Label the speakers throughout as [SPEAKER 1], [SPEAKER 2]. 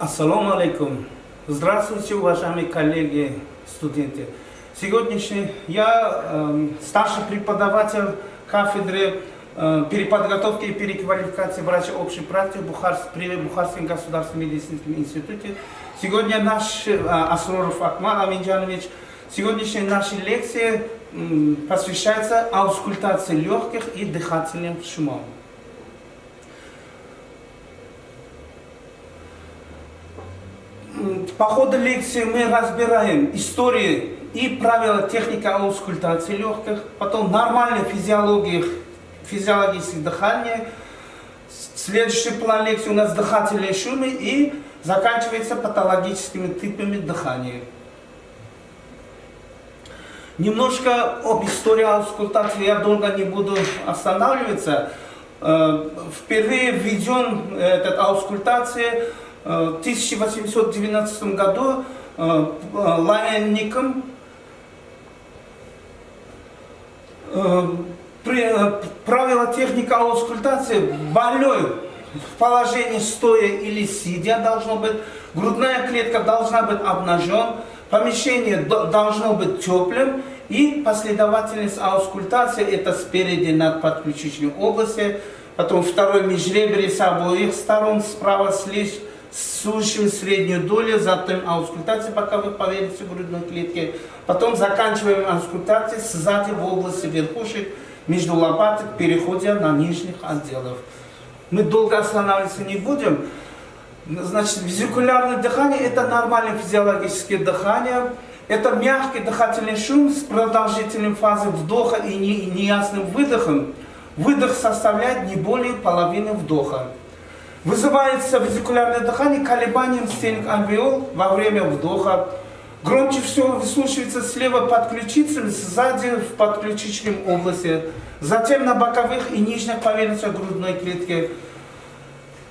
[SPEAKER 1] Ассаламу алейкум. Здравствуйте, уважаемые коллеги, студенты. Сегодняшний я старший преподаватель кафедры переподготовки и переквалификации врача общей практики при Бухарском государственном медицинском институте. Сегодня наш Асроров Акмал Аминджанович. Сегодняшняя наша лекция посвящается аускультации легких и дыхательным шумам. По ходу лекции мы разбираем историю и правила техники аускультации легких, потом нормальная физиологическое дыхание. Следующий план лекции у нас дыхательные шумы и заканчивается патологическими типами дыхания. Немножко об истории аускультации, я долго не буду останавливаться. Впервые введен этот аускультация в 1819 году Лайенником. Правило техники аускультации: больной в положении стоя или сидя должно быть, грудная клетка должна быть обнажена, помещение должно быть теплым, и последовательность аускультации — это спереди над подключичной областью, потом второй межреберье с обоих сторон, справа слизь, суживаем среднюю долю, затем аускультация боковых поверхностей грудной клетки, потом заканчиваем аускультацией сзади в области верхушек, между лопаток, переходя на нижних отделов. Мы долго останавливаться не будем. Значит, визикулярное дыхание — это нормальное физиологическое дыхание. Это мягкий дыхательный шум с продолжительной фазой вдоха и неясным выдохом. Выдох составляет не более половины вдоха. Вызывается визикулярное дыхание колебанием стенок альвеол во время вдоха. Громче всего выслушивается слева под ключицами, сзади в подключичной области, затем на боковых и нижних поверхностях грудной клетки.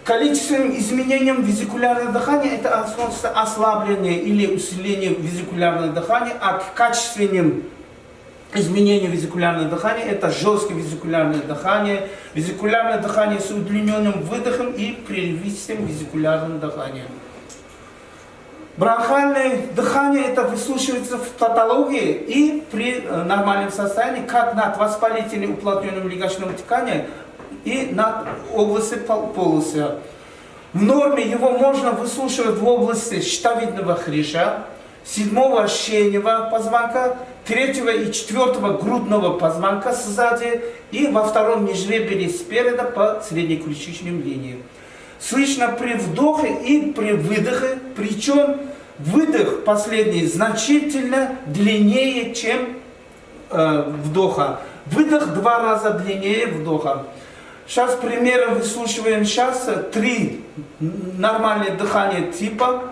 [SPEAKER 1] Количественным изменением визикулярного дыхания это ослабление или усиление визикулярного дыхания, а качественным изменением визикулярного дыхания это жесткое визикулярное дыхание с удлиненным выдохом и прерывистым визикулярным дыханием. Бронхальное дыхание это выслушивается в патологии и при нормальном состоянии, как над воспалительным уплотненным легочным тканью и над областью полости. В норме его можно выслушивать в области щитовидного хряща, 7-го шейного позвонка, 3-го и 4-го грудного позвонка сзади и во втором межреберье спереди по среднеключичным линиям. Слышно при вдохе и при выдохе, причем выдох последний значительно длиннее, чем вдоха. Выдох 2 раза длиннее вдоха. Сейчас примером выслушиваем 3 нормальные дыхания типа.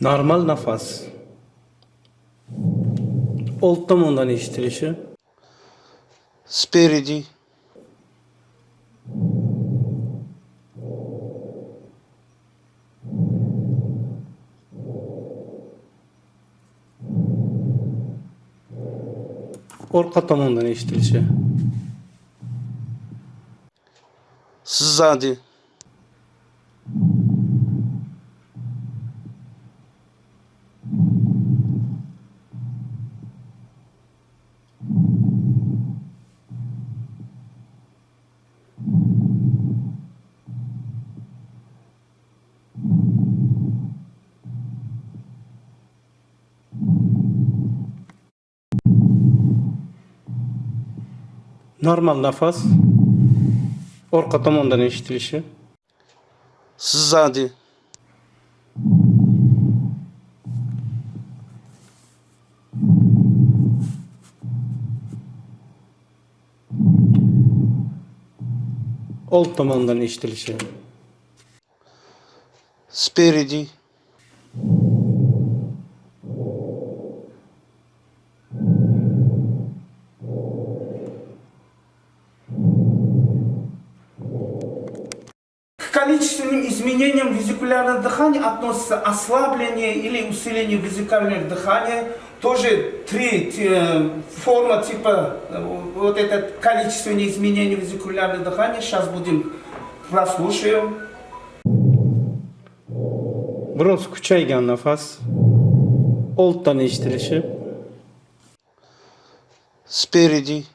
[SPEAKER 1] Normal nafas. Old tomondan eshitilishi.
[SPEAKER 2] Спереди.
[SPEAKER 1] Orqa tomondan eshitilishi.
[SPEAKER 2] Сзади.
[SPEAKER 1] Normal nafas. Orqa tomondan eshitilishi.
[SPEAKER 2] Сзади.
[SPEAKER 1] Old tomondan eshitilishi.
[SPEAKER 2] Спереди.
[SPEAKER 1] количественным изменениям визикулярного дыхания относится ослабление или усиление визикального дыхания. Тоже три формы типа вот это количественное изменение визикулярного дыхания. Сейчас будем прослушаем.
[SPEAKER 2] Biroz kuchaygan nafas, olddan eshitilishi.
[SPEAKER 3] Спереди,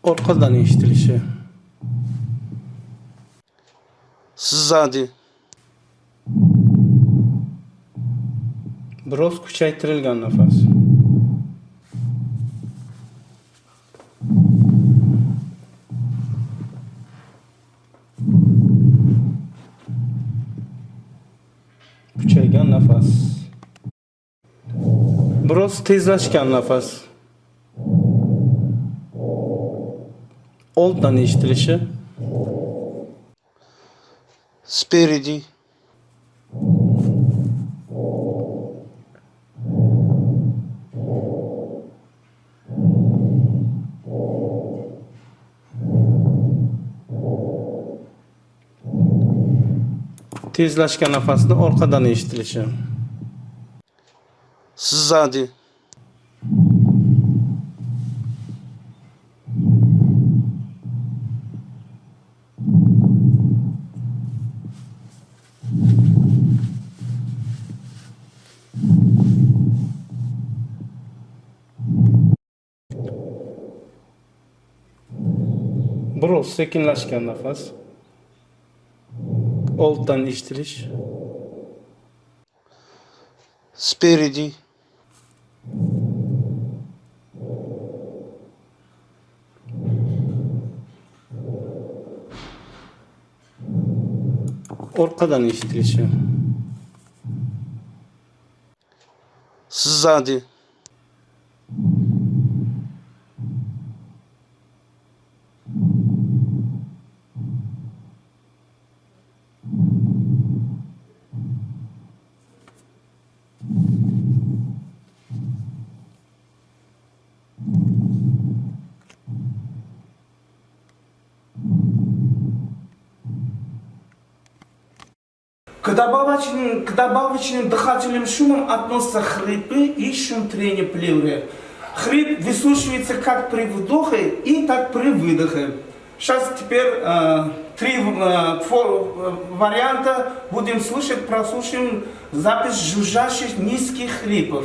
[SPEAKER 2] Orqadan eshitilishi.
[SPEAKER 3] сзади,
[SPEAKER 2] Biroz kuchaytirilgan nafas. Kuchaygan nafas. Biroz tezlashgan nafas. Olddan eshitilishi.
[SPEAKER 3] спереди,
[SPEAKER 2] Tezlashgan nafasni orqadan eshitilishi.
[SPEAKER 3] сзади,
[SPEAKER 2] Biroz sekinlashgan nafas. Olddan eshitilish.
[SPEAKER 3] спереди,
[SPEAKER 2] Orqadan eshitilishi.
[SPEAKER 3] сзади,
[SPEAKER 1] К добавочным дыхательным шумам относятся хрипы и шум трения плевры. Хрип выслушивается как при вдохе и так при выдохе. Сейчас теперь три варианта будем слушать, прослушаем запись жужжащих низких хрипов.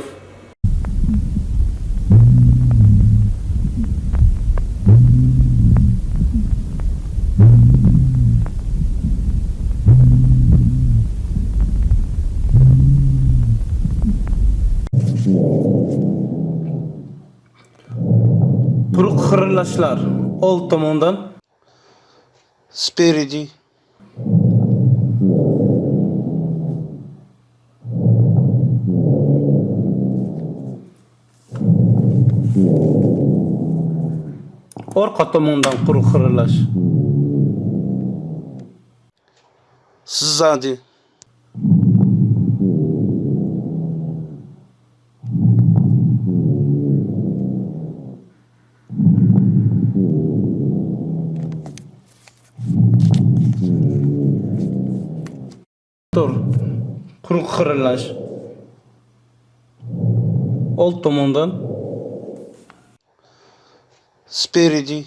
[SPEAKER 2] Quruq xirillashlar old tomondan.
[SPEAKER 3] спереди,
[SPEAKER 2] Orqa tomondan quruq xirillash.
[SPEAKER 3] сзади,
[SPEAKER 2] Quruq xirillash. Old tomondan.
[SPEAKER 3] спереди,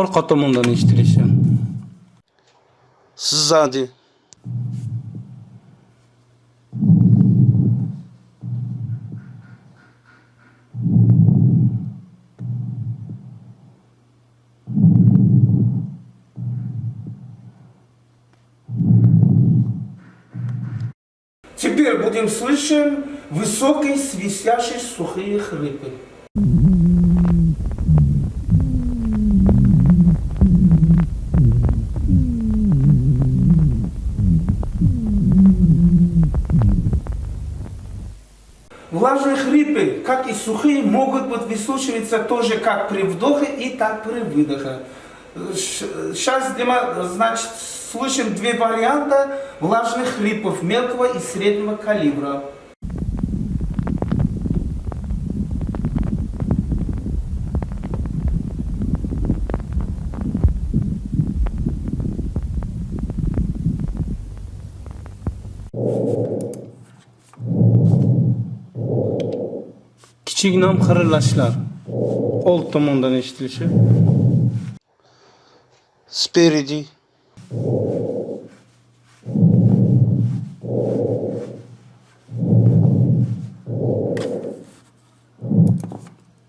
[SPEAKER 2] Orqa tomondan eshitilishi.
[SPEAKER 3] сзади,
[SPEAKER 1] Теперь будем слышать высокие, свистящие, сухие хрипы. так и сухие могут быть выслушиваться тоже как при вдохе и так при выдохе. Сейчас, значит, слышим два варианта влажных хрипов мелкого и среднего калибра.
[SPEAKER 2] Kichiknam xirillashlar old tomondan eshitilishi.
[SPEAKER 3] Спереди.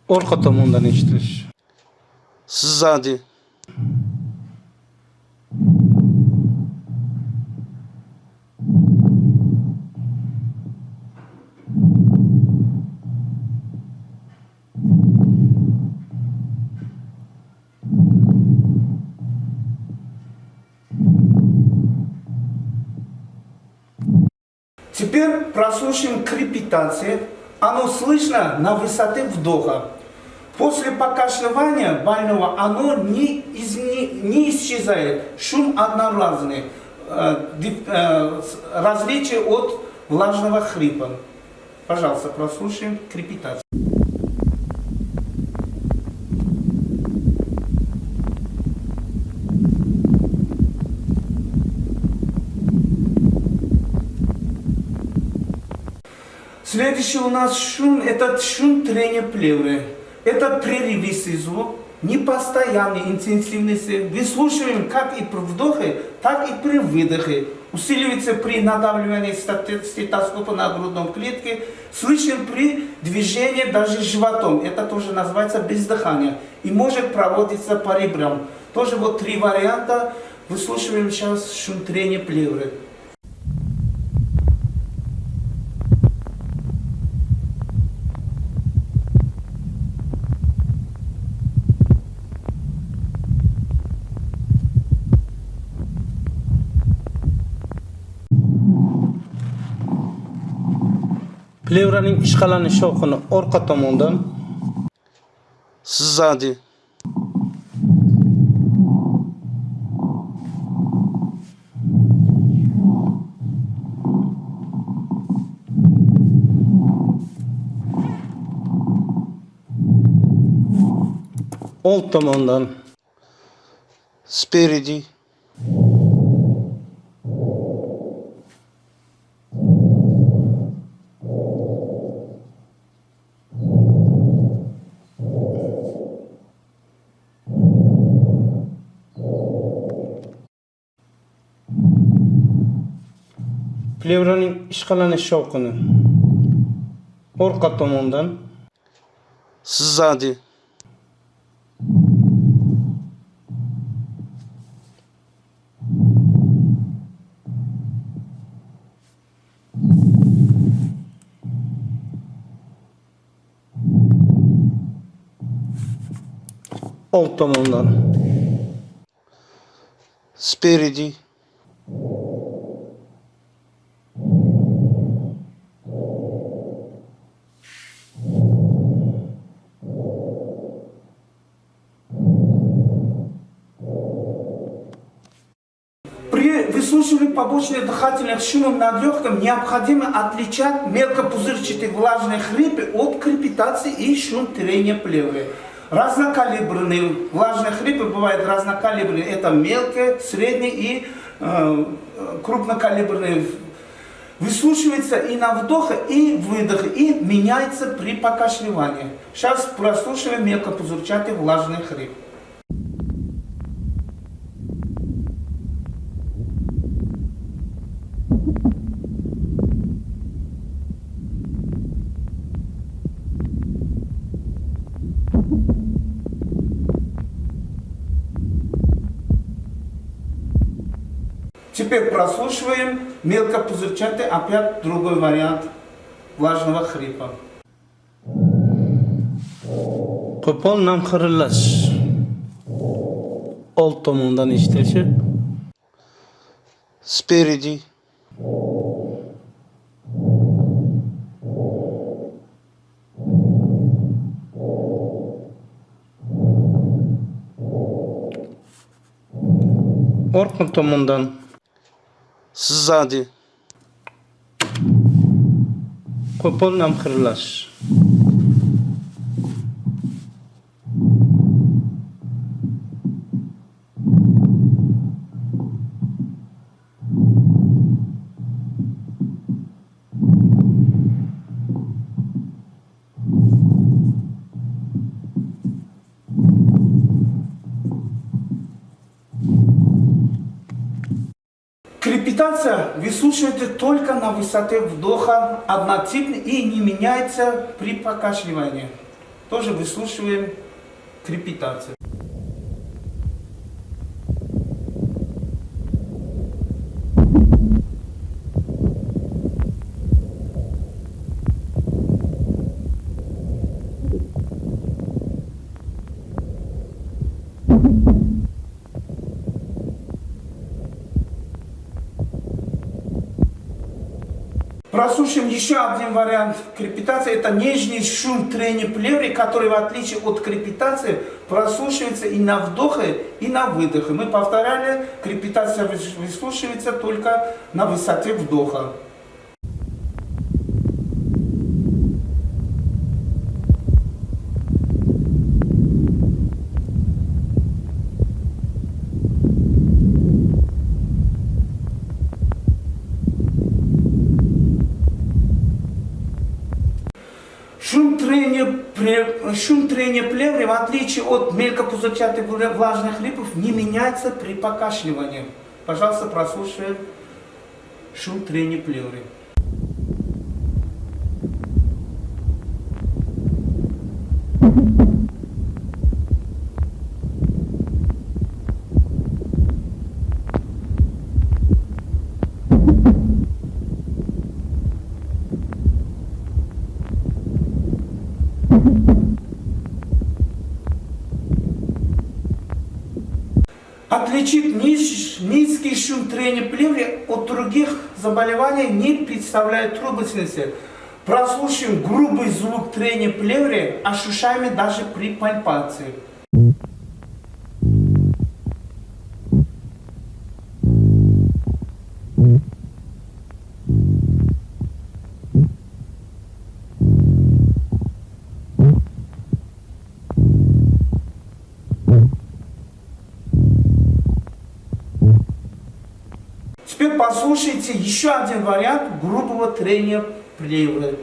[SPEAKER 2] Orqa tomondan eshitilishi.
[SPEAKER 3] Сзади.
[SPEAKER 1] Теперь прослушаем крепитации. Оно слышно на высоте вдоха. После покашливания больного оно не исчезает. Шум однообразный. Различие от влажного хрипа. Пожалуйста, прослушаем крепитацию. Следующий у нас шум, это шум трения плевры. Это прерывистый звук, непостоянный, интенсивный. Выслушиваем как и при вдохе, так и при выдохе. Усиливается при надавливании стетоскопа на грудном клетке. Слышим при движении даже животом. Это тоже называется бездыхание. И может проводиться по ребрам. Тоже вот три варианта. Выслушиваем сейчас шум трения плевры.
[SPEAKER 2] Plevraning ishqalanish shovqini orqa tomondan,
[SPEAKER 3] Сзади.
[SPEAKER 2] old tomondan,
[SPEAKER 3] Спереди.
[SPEAKER 2] plevraning ishqalanish shovqini orqa tomondan,
[SPEAKER 3] Сзади.
[SPEAKER 2] old tomondan,
[SPEAKER 3] Спереди.
[SPEAKER 1] При выслушивании побочных дыхательных шумов над легким необходимо отличать мелкопузырчатые влажные хрипы от крепитации и шум трения плевры. Разнокалиберные влажные хрипы бывают разнокалиберные. Это мелкие, средние и крупнокалиберные. Выслушивается и на вдохе, и выдохе, и меняется при покашливании. Сейчас прослушиваем мелкопузырчатый влажный хрип. Теперь прослушиваем мелкопузырчатый, опять другой вариант влажного хрипа.
[SPEAKER 2] qo'pol nam xirillash old tomondan eshitilishi.
[SPEAKER 3] Спереди.
[SPEAKER 2] Orkun tomondan.
[SPEAKER 3] Sızadi.
[SPEAKER 2] Kopol nam kırılaş.
[SPEAKER 1] Крепитация выслушивается только на высоте вдоха, однотипно и не меняется при покашливании. Тоже выслушиваем крепитацию. Прослушаем еще один вариант крепитации. Это нижний шум трения плевры, который в отличие от крепитации прослушивается и на вдохе, и на выдохе. Мы повторяли, крепитация выслушивается только на высоте вдоха. Шум трения плевры, в отличие от мелкопузырчатых влажных липов, не меняется при покашливании. Пожалуйста, прослушаем шум трения плевры. Отличить низкий шум трения плевры от других заболеваний не представляет трудности. Прослушаем грубый звук трения плевры, ощущаемый даже при пальпации. Теперь послушайте еще один вариант грубого трения плевры.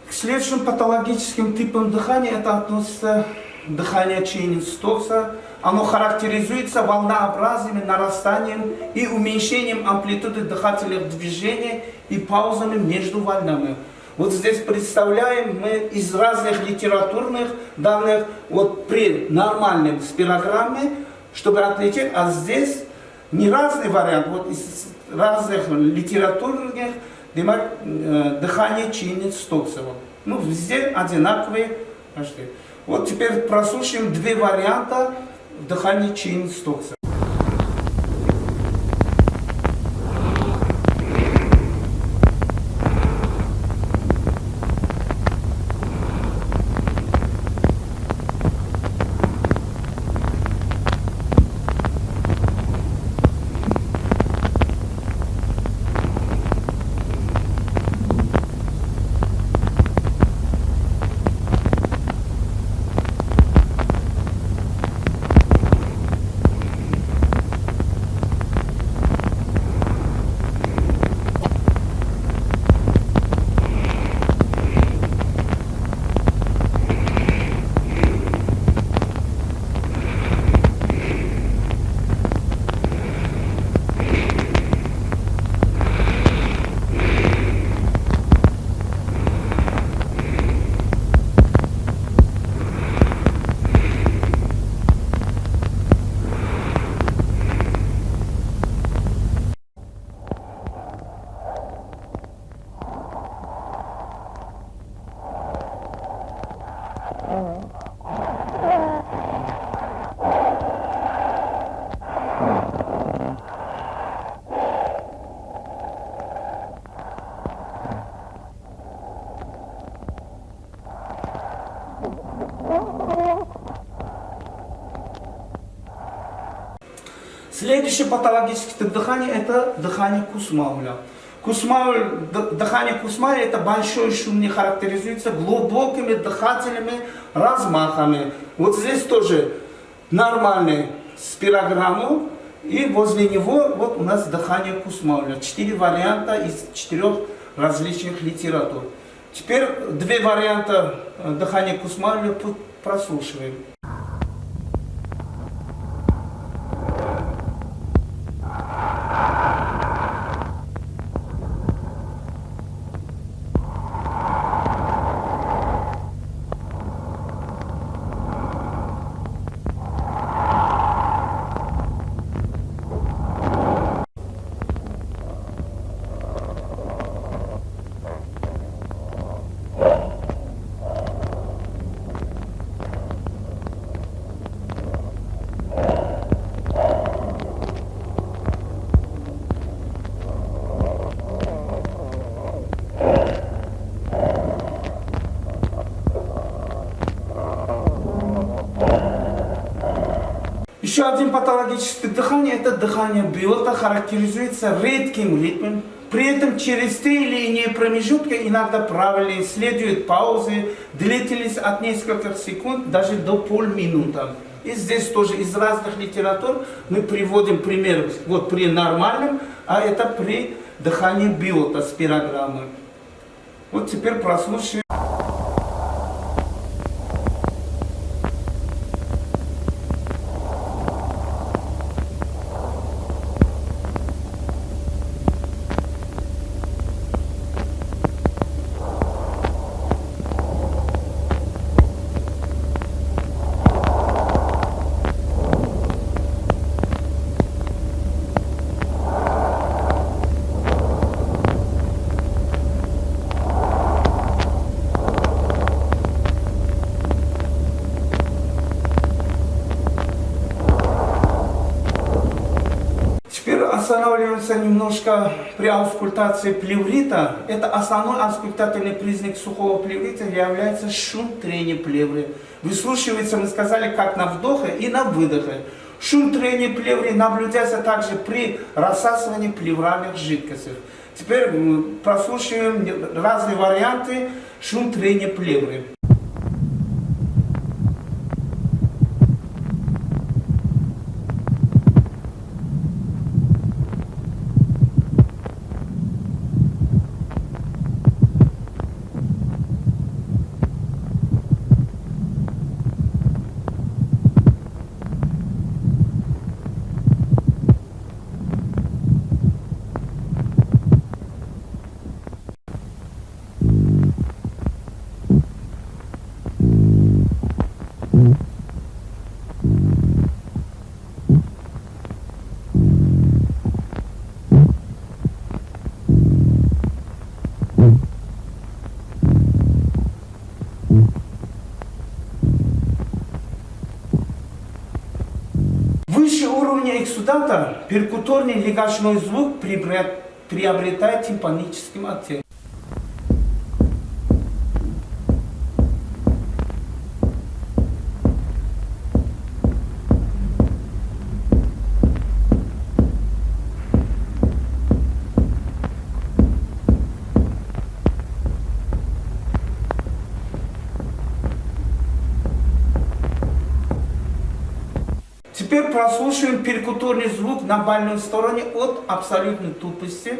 [SPEAKER 1] К следующим патологическим типам дыхания это относится дыхание Чейнин-Стокса. Оно характеризуется волнообразным нарастанием и уменьшением амплитуды дыхательных движений и паузами между волнами. Вот здесь представляем мы из разных литературных данных, вот при нормальном спирограмме, чтобы отличить, а здесь не разный вариант, вот из разных литературных дыхание Чейнин-Стокса. Ну, везде одинаковые. Вот теперь прослушаем два варианта дыхания Чейнин-Стокса. Следующее патологическое дыхание – это дыхание Кусмауля. Дыхание Кусмауля – это большой шум, не характеризуется глубокими дыхательными размахами. Вот здесь тоже нормальный спирограмму, и возле него вот у нас дыхание Кусмауля. 4 варианта из 4 различных литератур. Теперь 2 варианта дыхания Кусмауля прослушиваем. Еще один патологическое дыхание – это дыхание биота, характеризуется редким ритмом. При этом через 3 или иные промежутки иногда правильно следуют паузы, длительность от нескольких секунд даже до полминуты. И здесь тоже из разных литератур мы приводим пример вот при нормальном, а это при дыхании биота спирограммы. Вот теперь прослушаем. Останавливаемся немножко при аускультации плеврита. Это основной аускультательный признак сухого плеврита является шум трения плевры. Выслушивается, мы сказали, как на вдохе и на выдохе. Шум трения плевры наблюдается также при рассасывании плевральных жидкостей. Теперь прослушаем разные варианты шум трения плевры. Выше уровня эксудата перкуторный легочной звук приобретает тимпанический оттенок. Теперь прослушаем перкуторный звук на больной стороне от абсолютной тупости.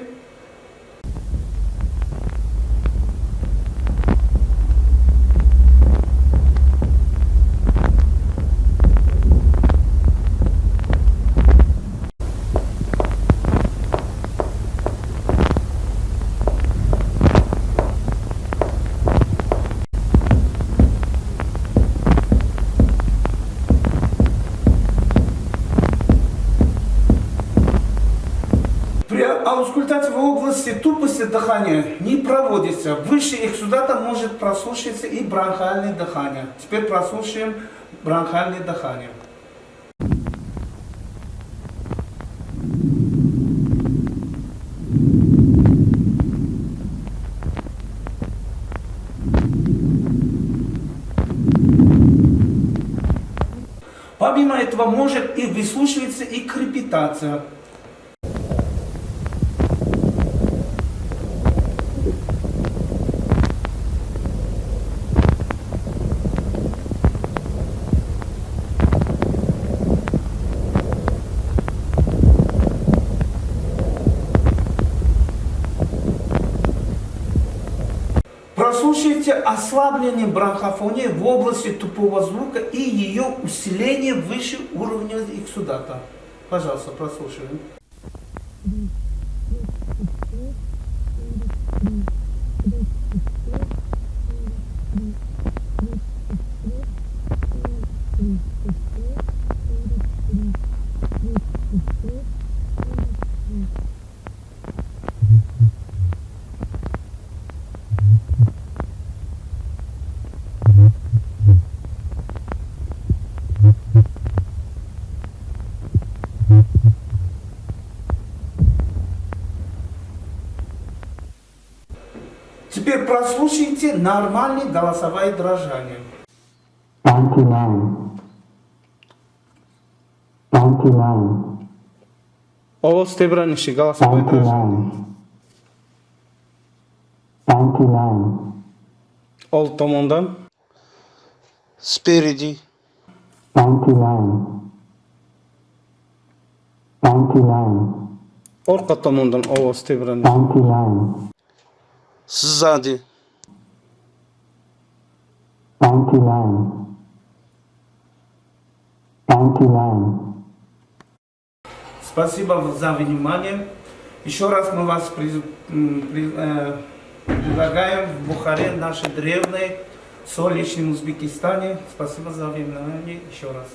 [SPEAKER 1] Аускультация в области тупости дыхания не проводится. Выше эксудата может прослушаться и бронхиальное дыхание. Теперь прослушаем бронхиальное дыхание. Помимо этого может и выслушиваться и крепитация. Прослушайте ослабление бронхофонии в области тупого звука и ее усиление выше уровня эксудата. Пожалуйста, прослушиваем. Теперь прослушайте нормальное голосовое дрожание.
[SPEAKER 4] 99, 99,
[SPEAKER 2] Ovoz tebranişi, голосовое дрожание.
[SPEAKER 4] 99,
[SPEAKER 2] Ол tomondan,
[SPEAKER 3] Спереди.
[SPEAKER 4] 99, 99,
[SPEAKER 2] orqa tomondan ovoz tebranişi.
[SPEAKER 4] 99,
[SPEAKER 3] Сзади.
[SPEAKER 4] 99, 99.
[SPEAKER 1] Спасибо за внимание. Еще раз мы вас предлагаем в Бухаре, нашей древней, столичном Узбекистане. Спасибо за внимание еще раз.